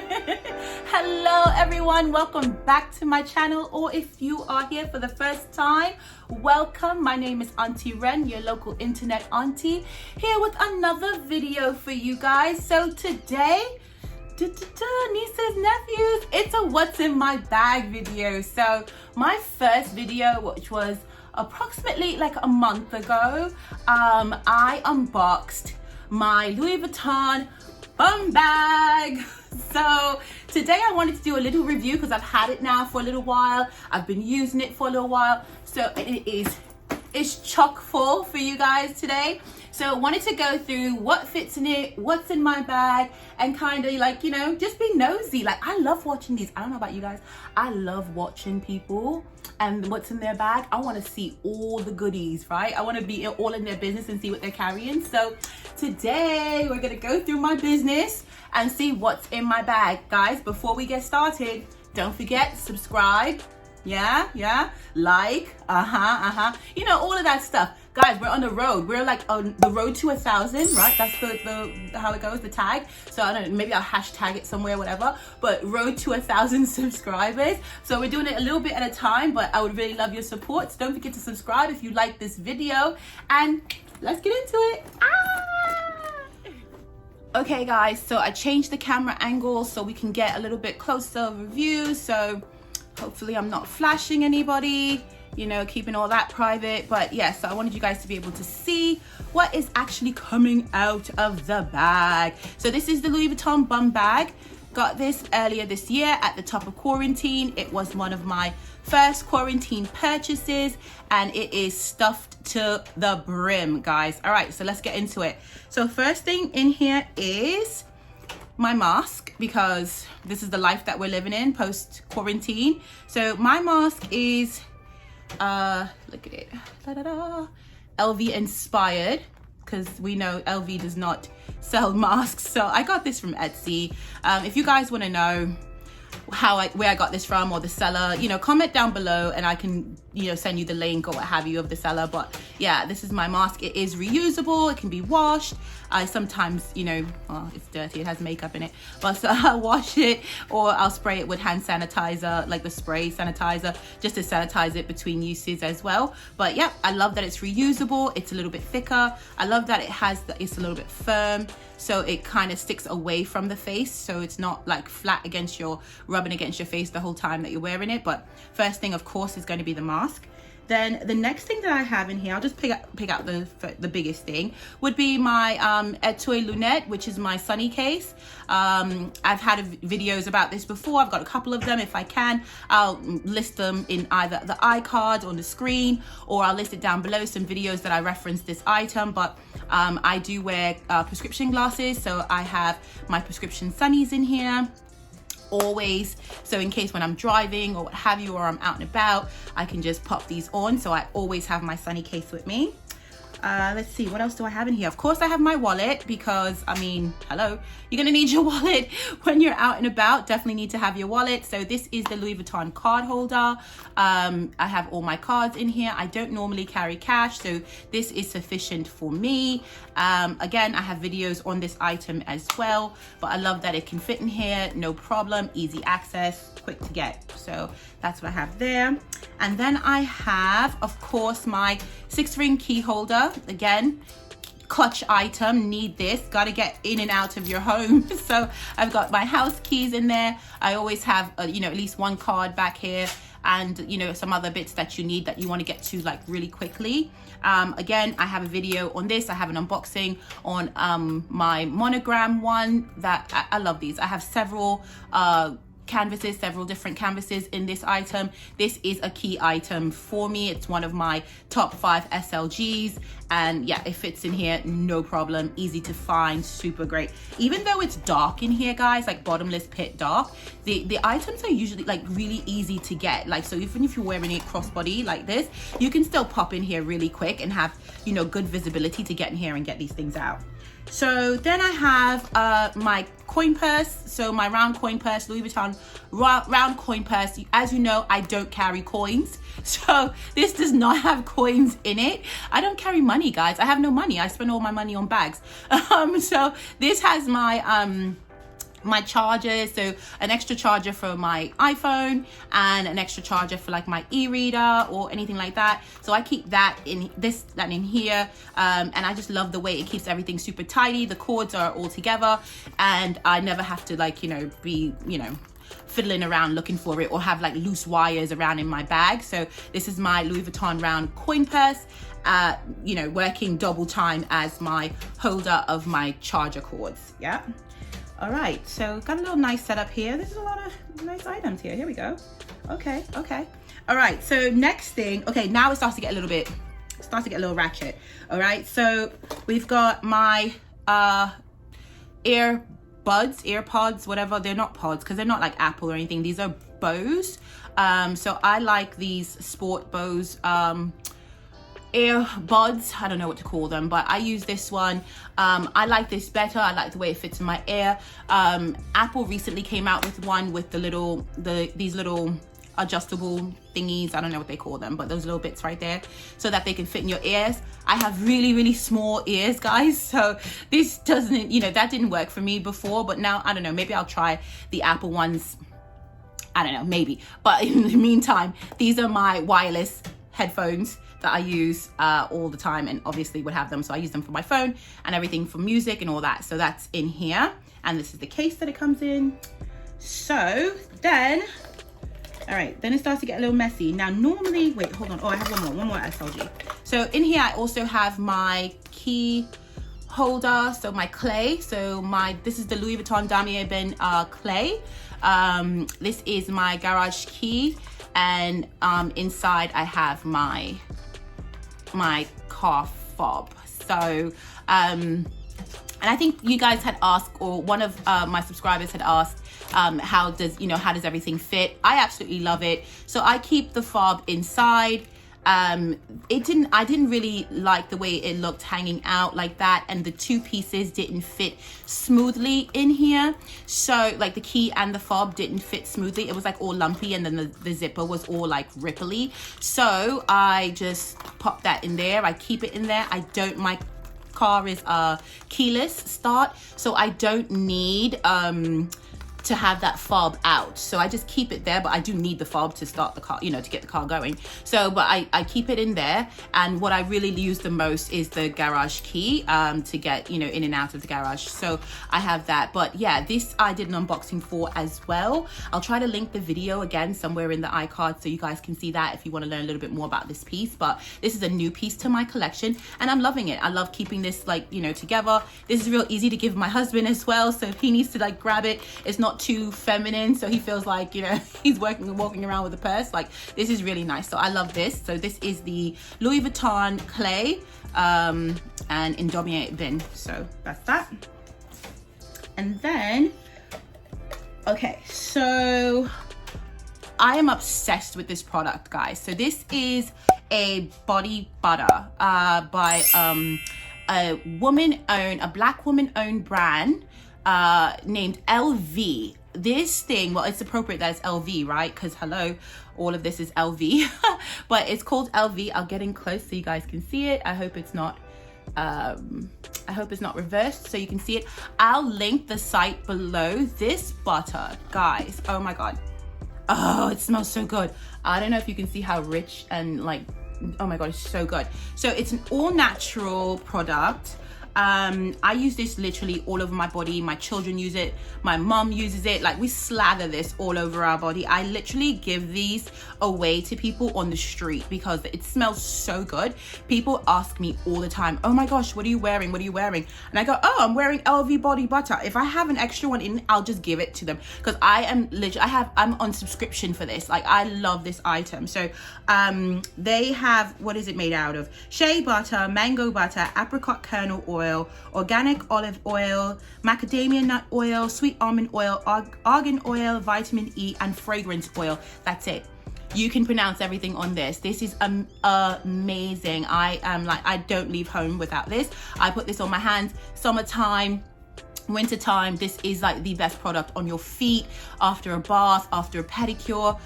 Hello everyone, welcome back to my channel, or if you are here for the first time, welcome. My name is Auntie Ren, your local internet auntie, here with another video for you guys. So today, nieces, nephews, it's a what's in my bag video. So my first video, which was approximately like a month ago, I unboxed my Louis Vuitton Bumbag. So today I wanted to do a little review because I've had it now for a little while. I've been using it for a little while, so it's chock full for you guys today. So I wanted to go through what fits in it, what's in my bag, and kind of like, you know, just be nosy. Like, I love watching these. I don't know about you guys. I love watching people and what's in their bag. I want to see all the goodies, right? I want to be all in their business and see what they're carrying. So today we're going to go through my business and see what's in my bag. Guys, before we get started, don't forget, subscribe. Yeah, like, you know, all of that stuff. Guys, we're on the road. We're like on the road to 1,000, right? That's the how it goes, the tag. So I don't know, maybe I'll hashtag it somewhere, whatever. But road to 1,000 subscribers. So we're doing it a little bit at a time, but I would really love your support. So don't forget to subscribe if you like this video, and let's get into it. Okay guys, so I changed the camera angle so we can get a little bit closer of a view. So hopefully I'm not flashing anybody, you know, keeping all that private. But yeah, so I wanted you guys to be able to see what is actually coming out of the bag. So this is the Louis Vuitton Bumbag. Got this earlier this year at the top of quarantine. It was one of my first quarantine purchases, and it is stuffed to the brim, guys. All right, so let's get into it. So first thing in here is my mask, because this is the life that we're living in post quarantine. So my mask is look at it, LV inspired, because we know LV does not sell masks. So I got this from Etsy. If you guys want to know where I got this from, or the seller, you know, comment down below and I can, you know, send you the link or what have you of the seller. But yeah, this is my mask. It is reusable, it can be washed. I sometimes, you know, it's dirty, it has makeup in it, but so I'll wash it, or I'll spray it with hand sanitizer, like the spray sanitizer, just to sanitize it between uses as well. But yeah, I love that it's reusable. It's a little bit thicker. I love that it's a little bit firm, so it kind of sticks away from the face, so it's not like flat against rubbing against your face the whole time that you're wearing it. But first thing, of course, is going to be the mask. Then the next thing that I have in here, I'll just pick out the biggest thing, would be my Altoids lunette, which is my sunny case. I've had videos about this before. I've got a couple of them. If I can, I'll list them in either the iCard on the screen, or I'll list it down below, some videos that I reference this item. But I do wear prescription glasses, so I have my prescription sunnies in here always, so in case when I'm driving or what have you, or I'm out and about, I can just pop these on. So I always have my sunny case with me. Let's see, what else do I have in here? Of course I have my wallet, because I mean, hello, you're gonna need your wallet when you're out and about. Definitely need to have your wallet. So this is the Louis Vuitton card holder. I have all my cards in here. I don't normally carry cash, so this is sufficient for me. Again, I have videos on this item as well, but I love that it can fit in here, no problem, easy access, quick to get. So that's what I have there. And then I have, of course, my 6-ring key holder. Again, clutch item, need this, got to get in and out of your home. So I've got my house keys in there. I always have you know, at least one card back here, and you know, some other bits that you need that you want to get to like really quickly. Again, I have a video on this. I have an unboxing on my monogram one that I love these. I have several canvases, several different canvases in this item. This is a key item for me. It's one of my top 5 SLGs, and yeah, it fits in here, no problem, easy to find, super great. Even though it's dark in here, guys, like bottomless pit dark, the items are usually like really easy to get. Like, so even if you're wearing it crossbody like this, you can still pop in here really quick and have, you know, good visibility to get in here and get these things out. So then I have my coin purse, so my round coin purse, Louis Vuitton round coin purse. As you know, I don't carry coins, so this does not have coins in it. I don't carry money, guys. I have no money. I spend all my money on bags. So this has my my chargers, so an extra charger for my iPhone and an extra charger for like my e-reader or anything like that. So I keep that in here, and I just love the way it keeps everything super tidy. The cords are all together and I never have to like, be, fiddling around looking for it or have like loose wires around in my bag. So this is my Louis Vuitton round coin purse, working double time as my holder of my charger cords. Yeah. All right, so got a little nice setup here. There's a lot of nice items here. Here we go. Okay. All right, so next thing, okay, now it starts to get a little ratchet. All right, so we've got my AirPods, whatever. They're not pods because they're not like Apple or anything. These are Bose. So I like these sport Bose earbuds. I don't know what to call them, but I use this one. I like this better. I like the way it fits in my ear. Apple recently came out with one with these little adjustable thingies. I don't know what they call them, but those little bits right there so that they can fit in your ears. I have really, really small ears, guys. So this doesn't, that didn't work for me before, but now, I don't know, maybe I'll try the Apple ones. I don't know, maybe. But in the meantime, these are my wireless headphones that I use all the time, and obviously would have them. So I use them for my phone and everything, for music and all that. So that's in here. And this is the case that it comes in. So then, all right, then it starts to get a little messy. Now, normally, wait, hold on. Oh, I have one more I told you. So in here, I also have my key holder. So my clay. So this is the Louis Vuitton Damier Ben clay. This is my garage key. And inside I have my car fob. So and I think you guys had asked, or one of my subscribers had asked, how does everything fit? I absolutely love it. So I keep the fob inside. I didn't really like the way it looked hanging out like that, and the two pieces didn't fit smoothly in here. So like the key and the fob didn't fit smoothly. It was like all lumpy, and then the zipper was all like ripply. So I just pop that in there. I keep it in there. My car is a keyless start, so I don't need to have that fob out. So I just keep it there, but I do need the fob to start the car, to get the car going. So, but I keep it in there. And what I really use the most is the garage key to get, in and out of the garage. So I have that. But yeah, this I did an unboxing for as well. I'll try to link the video again somewhere in the iCard so you guys can see that if you want to learn a little bit more about this piece. But this is a new piece to my collection and I'm loving it. I love keeping this together. This is real easy to give my husband as well. So if he needs to grab it, it's not too feminine, so he feels like he's walking around with a purse. This is really nice. So I love this. So this is the Louis Vuitton clay and in Damier bin. So that's that. And then okay, so I am obsessed with this product, guys. So this is a body butter by a black woman owned brand named LV. This thing, well, it's appropriate that it's LV, right? Because hello, all of this is LV. But it's called LV. I'll get in close so you guys can see it. I hope it's not reversed so you can see it. I'll link the site below. This butter, guys, oh my god, oh, it smells so good. I don't know if you can see how rich and oh my god, it's so good. So it's an all-natural product. I use this literally all over my body. My children use it, my mom uses it. We slather this all over our body. I literally give these away to people on the street because it smells so good. People ask me all the time, oh my gosh, what are you wearing, and I go, oh, I'm wearing LV body butter. If I have an extra one in, I'll just give it to them because I'm on subscription for this. I love this item. So they have, what is it made out of? Shea butter, mango butter, apricot kernel oil, organic olive oil, macadamia nut oil, sweet almond oil, argan oil, vitamin E, and fragrance oil. That's it. You can pronounce everything on this. This is amazing. I don't leave home without this. I put this on my hands, summertime, wintertime. This is the best product on your feet after a bath, after a pedicure.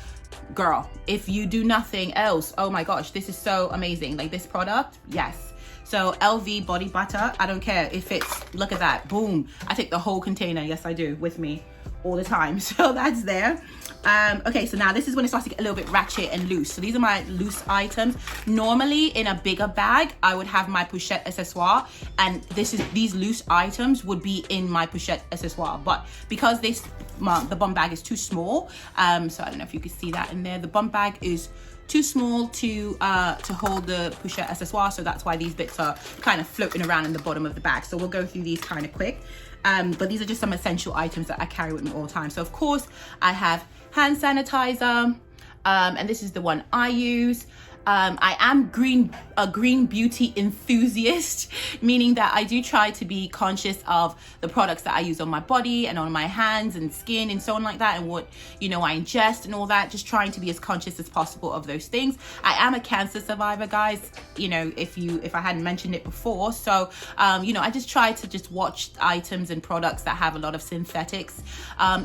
Girl, if you do nothing else, oh my gosh, this is so amazing. This product, yes. So LV body butter, I don't care if it's, look at that, boom. I take the whole container, yes I do, with me all the time. So that's there. Okay, so now this is when it starts to get a little bit ratchet and loose. So these are my loose items. Normally in a bigger bag, I would have my pochette accessoire, and these loose items would be in my pochette accessoire. But because the bum bag is too small, so I don't know if you can see that in there. The bum bag is too small to hold the pochette accessoire, so that's why these bits are kind of floating around in the bottom of the bag. So we'll go through these kind of quick. But these are just some essential items that I carry with me all the time. So of course I have hand sanitizer, and this is the one I use. I am a green beauty enthusiast, meaning that I do try to be conscious of the products that I use on my body and on my hands and skin and so on like that, and what, you know, I ingest and all that, just trying to be as conscious as possible of those things. I am a cancer survivor, guys, you know, if I hadn't mentioned it before. So, you know, I just try to just watch items and products that have a lot of synthetics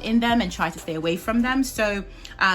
in them and try to stay away from them. So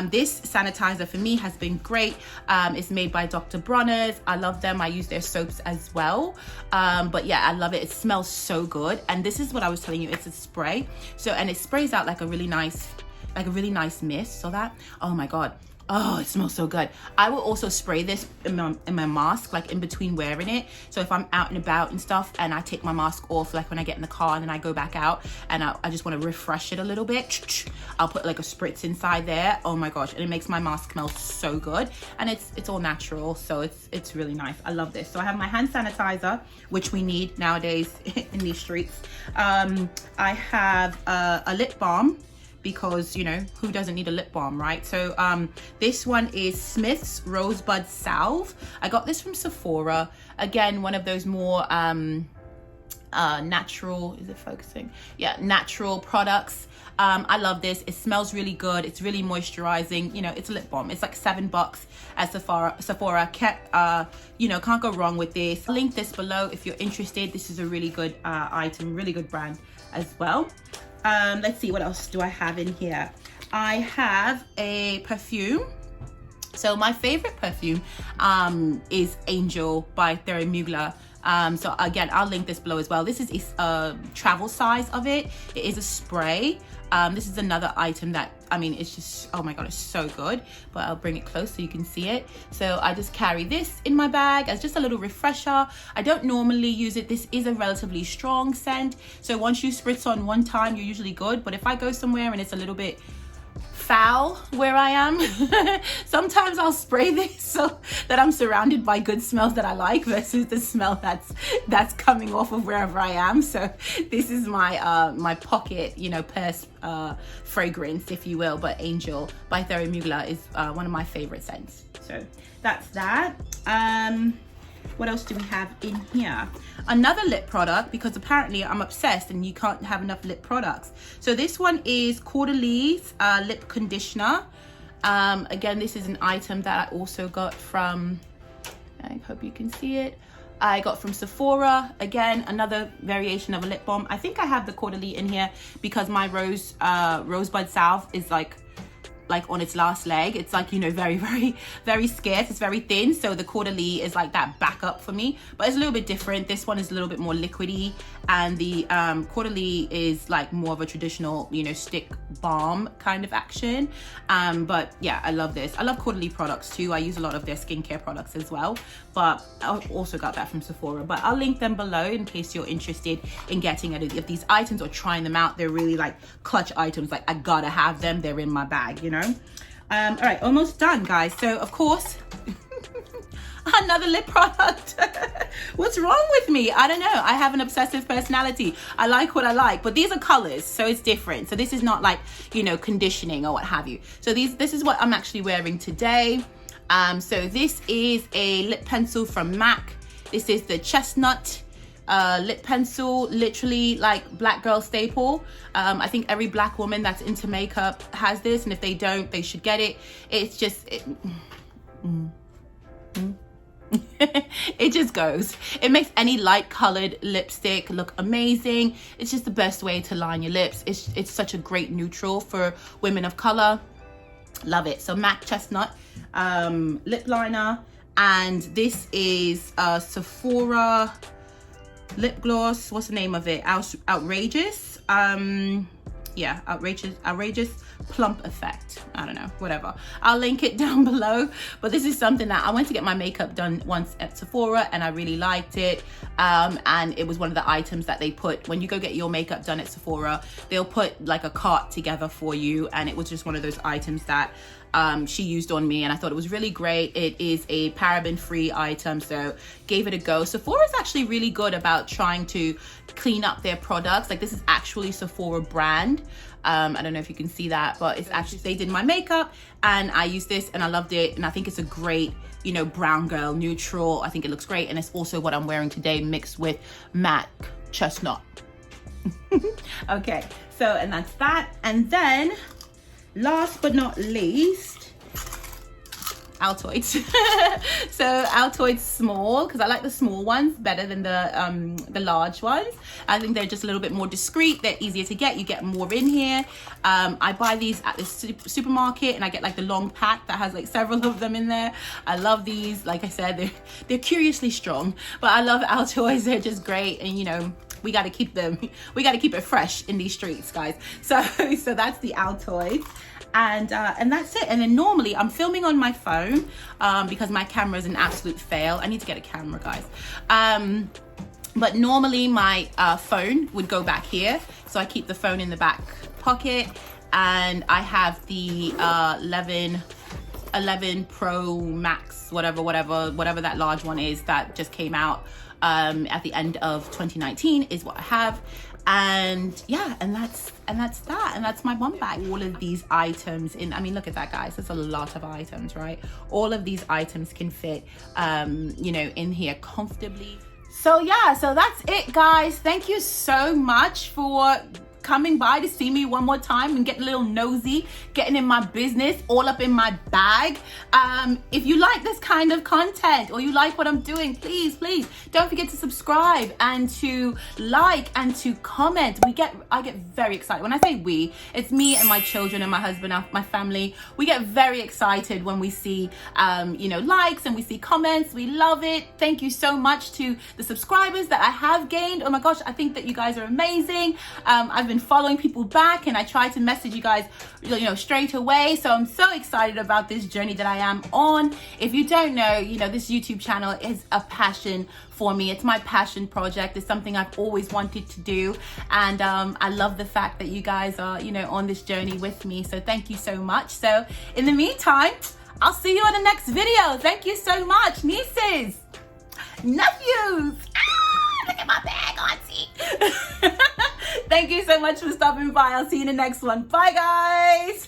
this sanitizer for me has been great. It's made by Dr. Bronner's. I love them. I use their soaps as well. But yeah, I love it. It smells so good. And this is what I was telling you. It's a spray. So, and it sprays out like a really nice mist. So that, oh my God. Oh, it smells so good. I will also spray this in my mask, like in between wearing it. So if I'm out and about and stuff and I take my mask off, like when I get in the car and then I go back out and I just want to refresh it a little bit, I'll put like a spritz inside there. Oh my gosh. And it makes my mask smell so good. And it's all natural. So it's really nice. I love this. So I have my hand sanitizer, which we need nowadays in these streets. I have a lip balm, because, you know, who doesn't need a lip balm, right? So this one is Smith's Rosebud Salve. I got this from Sephora. Again, one of those more natural, is it focusing? Yeah, natural products. I love this. It smells really good. It's really moisturizing. You know, it's a lip balm. It's like $7 at Sephora. You know, can't go wrong with this. I'll link this below if you're interested. This is a really good item, really good brand as well. Let's see, what else do I have in here? I have a perfume. So my favorite perfume is Angel by Thierry Mugler. So again, I'll link this below as well. This is a travel size of it. It is a spray. This is another item that, I mean, it's just, oh my God, it's so good. But I'll bring it close so you can see it. So I just carry this in my bag as just a little refresher. I don't normally use it. This is a relatively strong scent. So once you spritz on one time, you're usually good. But if I go somewhere and it's a little bit foul where I am, sometimes I'll spray this so that I'm surrounded by good smells that I like versus the smell that's coming off of wherever I am. So this is my my pocket, you know, purse fragrance, if you will. But Angel by Thierry Mugler is one of my favorite scents. So that's that. What else do we have in here? Another lip product, because apparently I'm obsessed and you can't have enough lip products. So this one is Caudalie lip conditioner. Again, this is an item that I also got from, I hope you can see it, I got from Sephora. Again, another variation of a lip balm. I think I have the Caudalie in here because my Rosebud Salve is like on its last leg. It's like, you know, very, very, very scarce. It's very thin. So the Caudalie is like that backup for me, but it's a little bit different. This one is a little bit more liquidy, and the Caudalie is like more of a traditional, you know, stick balm kind of action. But yeah, I love this. I love Caudalie products too. I use a lot of their skincare products as well, but I also got that from Sephora. But I'll link them below in case you're interested in getting any of these items or trying them out. They're really like clutch items. Like I gotta have them. They're in my bag, you know. All right, almost done, guys. So of course another lip product. What's wrong with me? I don't know. I have an obsessive personality. I like what I like, but these are colors, so it's different. So this is not like, you know, conditioning or what have you. So this is what I'm actually wearing today. So this is a lip pencil from MAC. This is the Chestnut lip pencil, literally like black girl staple. I think every black woman that's into makeup has this, and if they don't, they should get it. It's just it just goes. It makes any light colored lipstick look amazing. It's just the best way to line your lips. It's such a great neutral for women of color. Love it. So MAC Chestnut lip liner. And this is Sephora lip gloss. What's the name of it? Outrageous. Yeah, outrageous plump effect. I don't know, whatever. I'll link it down below. But this is something that I went to get my makeup done once at Sephora, and I really liked it. And it was one of the items that they put when you go get your makeup done at Sephora. They'll put like a cart together for you, and it was just one of those items that she used on me, and I thought it was really great. It is a paraben-free item, so gave it a go. Sephora is actually really good about trying to clean up their products. Like, this is actually Sephora brand. I don't know if you can see that, but it's actually, they did my makeup, and I used this and I loved it, and I think it's a great, you know, brown girl neutral. I think it looks great, and it's also what I'm wearing today mixed with matte chestnut. Okay, so, and that's that. And then last but not least, Altoids. So Altoids small, because I like the small ones better than the large ones. I think they're just a little bit more discreet. They're easier to get. You get more in here. I buy these at the supermarket, and I get like the long pack that has like several of them in there. I love these. Like I said, they're curiously strong, but I love Altoids. They're just great, and you know, we got to keep them. We got to keep it fresh in these streets, guys. So that's the Altoids. And that's it. And then normally I'm filming on my phone because my camera is an absolute fail. I need to get a camera, guys. But normally my phone would go back here, so I keep the phone in the back pocket. And I have the 11 Pro Max, whatever that large one is that just came out at the end of 2019 is what I have. And yeah, and that's that, and that's my bum bag. All of these items in, I mean, look at that, guys. That's a lot of items, right? All of these items can fit you know, in here comfortably. So yeah, so that's it, guys. Thank you so much for coming by to see me one more time and getting a little nosy, getting in my business, all up in my bag. If you like this kind of content, or you like what I'm doing, please don't forget to subscribe and to like and to comment. I get very excited. When I say we, it's me and my children and my husband, my family. We get very excited when we see you know, likes and we see comments. We love it. Thank you so much to the subscribers that I have gained. Oh my gosh, I think that you guys are amazing. I've been following people back, and I try to message you guys, you know, straight away. So I'm so excited about this journey that I am on. If you don't know, you know, this YouTube channel is a passion for me. It's my passion project. It's something I've always wanted to do, and I love the fact that you guys are, you know, on this journey with me. So thank you so much. So in the meantime, I'll see you on the next video. Thank you so much, nieces, nephews. Look at my bag, auntie. Thank you so much for stopping by. I'll see you in the next one. Bye, guys.